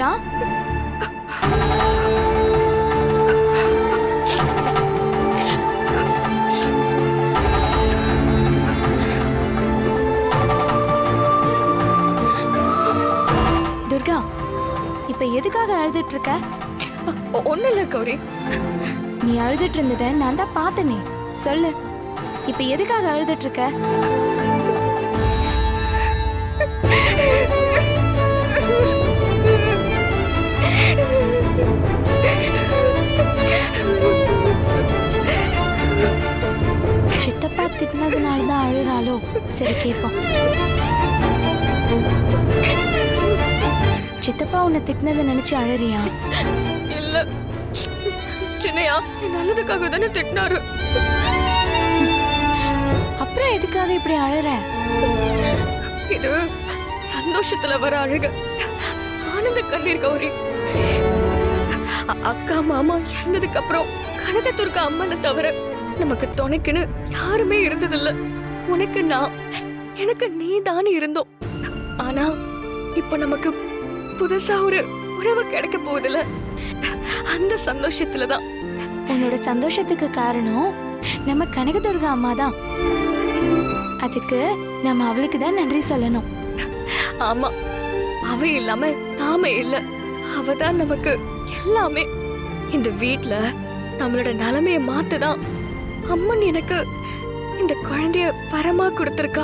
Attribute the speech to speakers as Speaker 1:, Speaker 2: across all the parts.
Speaker 1: துர்கா? துர்கா, இப்ப எதுக்காக அழுதுட்டு இருக்க?
Speaker 2: ஒண்ணு இல்ல கௌரி.
Speaker 1: நீ அழுதுட்டு இருந்தத நான் தான் பார்த்தனே. சொல்லு, இப்ப எதுக்காக அழுதுட்டு இருக்க? சித்தப்பா திட்டினதுனால தான் அழுறாளோ? சரி கேட்போம். சித்தப்பா உன்னை திட்டினதை நினைச்சு அழறியா?
Speaker 2: இல்ல சின்னையா, என் நல்லதுக்காக தானே திட்டினாரு.
Speaker 1: அப்புறம் எதுக்காக இப்படி அழற?
Speaker 2: இது சந்தோஷத்துல வர அழுக, ஆனந்த கண்ணீர் கௌரி. அக்கா மாமா இறந்ததுக்கு அப்புறம் கனகத்துர்க்க அம்மனை தவிர நமக்கு துணைக்குன்னு யாருமே இருந்ததில்ல. உனக்கு நான், எனக்கு நீ தானே இருந்தோம். ஆனா இப்ப நமக்கு புதுசா ஒரு உறவு கிடைக்க போகுதுல, அந்த சந்தோஷத்துலதான்.
Speaker 1: உன்னோட சந்தோஷத்துக்கு காரணம் நம்ம கனகதுர்கா அம்மா தான். அதுக்கு நம்ம அவளுக்கு தான் நன்றி சொல்லணும்.
Speaker 2: ஆமா, அவ இல்லாம நாம இல்ல. அவதான் நமக்கு எல்லாமே. இந்த வீட்ல நம்மளோட நிலைமைய மாத்துதான் அம்மன் எனக்கு இந்த குழந்தைய வரமா கொடுத்திருக்கா.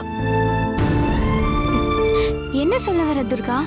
Speaker 1: என்ன சொல்ல வர துர்கா?